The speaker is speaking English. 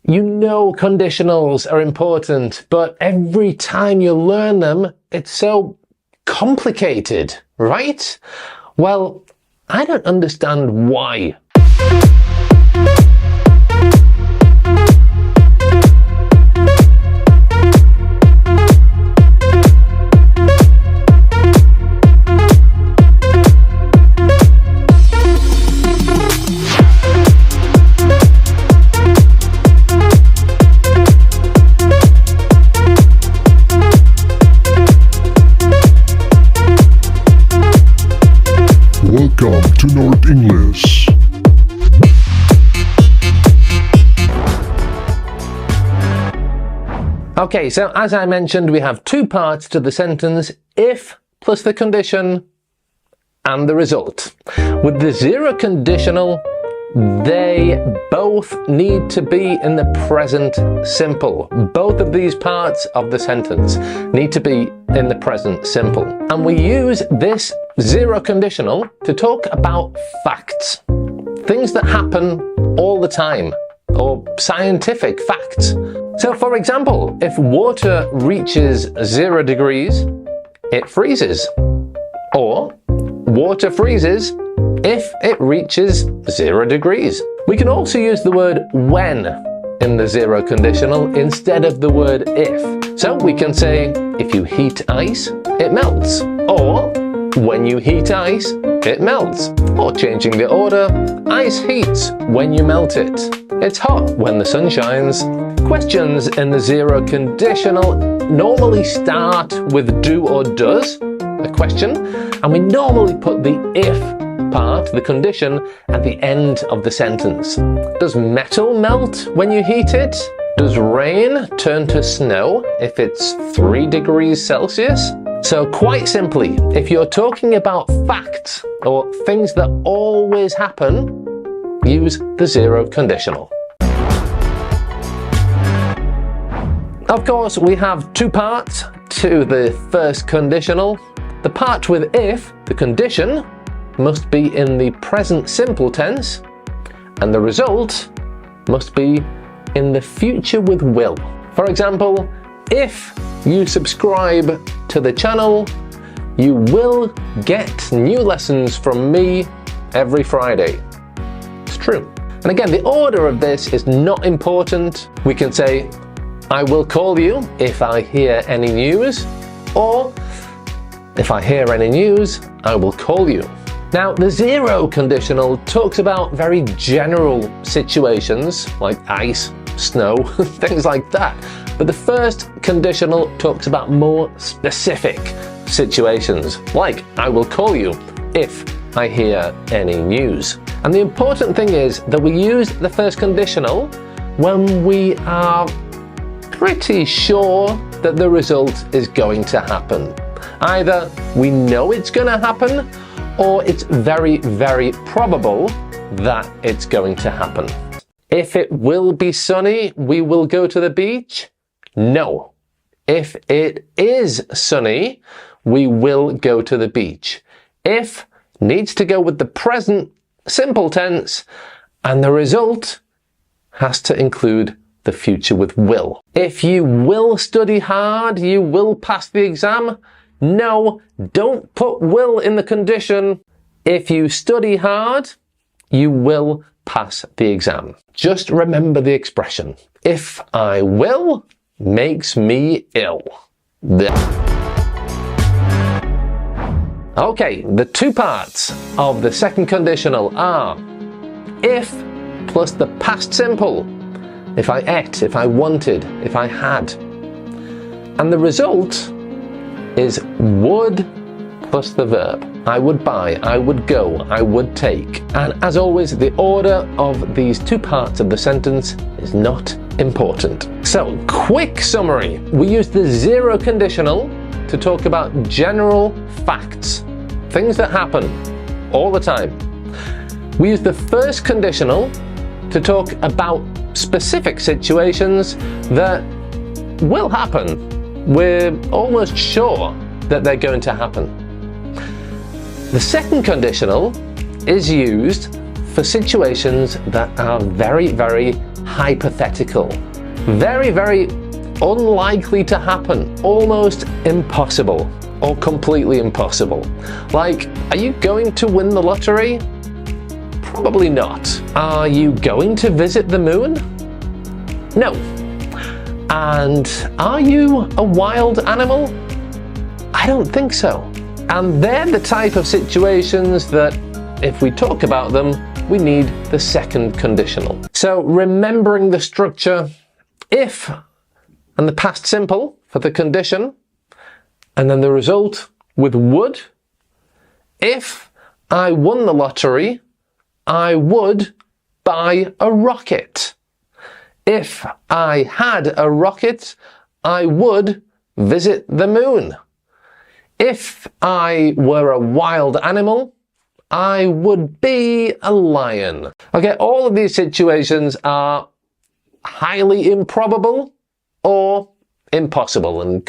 You know conditionals are important, but every time you learn them, it's so complicated, right? Well, I don't understand why. Welcome to North English. Okay, so as I mentioned, we have two parts to the sentence, if plus the condition and the result. With the zero conditional, they both need to be in the present simple. Both of these parts of the sentence need to be in the present simple. And we use this zero conditional to talk about facts. Things that happen all the time, or scientific facts. So for example, if water reaches 0 degrees, it freezes. Or water freezes if it reaches 0 degrees. We can also use the word when in the zero conditional instead of the word if. So we can say, if you heat ice, it melts. Or when you heat ice, it melts. Or changing the order, ice heats when you melt it. It's hot when the sun shines. Questions in the zero conditional normally start with do or does, a question, and we normally put the if part, the condition, at the end of the sentence. Does metal melt when you heat it? Does rain turn to snow if it's 3 degrees Celsius? So quite simply, if you're talking about facts or things that always happen, use the zero conditional. Of course, we have two parts to the first conditional. The part with if, the condition, must be in the present simple tense, and the result must be in the future with will. For example, if you subscribe to the channel, you will get new lessons from me every Friday. It's true. And again, the order of this is not important. We can say, I will call you if I hear any news, or if I hear any news, I will call you. Now, the zero conditional talks about very general situations like ice, snow, things like that. But the first conditional talks about more specific situations, like I will call you if I hear any news. And the important thing is that we use the first conditional when we are pretty sure that the result is going to happen. Either we know it's going to happen, or it's very, very probable that it's going to happen. If it will be sunny, we will go to the beach? No. If it is sunny, we will go to the beach. If needs to go with the present simple tense, and the result has to include the future with will. If you will study hard, you will pass the exam? No, don't put will in the condition. If you study hard, you will pass the exam. Just remember the expression, if I will makes me ill. Okay, the two parts of the second conditional are if plus the past simple. If I ate, if I wanted, if I had. And the result is would plus the verb. I would buy, I would go, I would take. And as always, the order of these two parts of the sentence is not important. So, quick summary. We use the zero conditional to talk about general facts, things that happen all the time. We use the first conditional to talk about specific situations that will happen. We're almost sure that they're going to happen. The second conditional is used for situations that are very, very hypothetical. Very, very unlikely to happen. Almost impossible. Or completely impossible. Like, are you going to win the lottery? Probably not. Are you going to visit the moon? No. And are you a wild animal? I don't think so. And they're the type of situations that, if we talk about them, we need the second conditional. So remembering the structure, if and the past simple for the condition, and then the result with would. If I won the lottery, I would buy a rocket. If I had a rocket, I would visit the moon. If I were a wild animal, I would be a lion. Okay, all of these situations are highly improbable or impossible and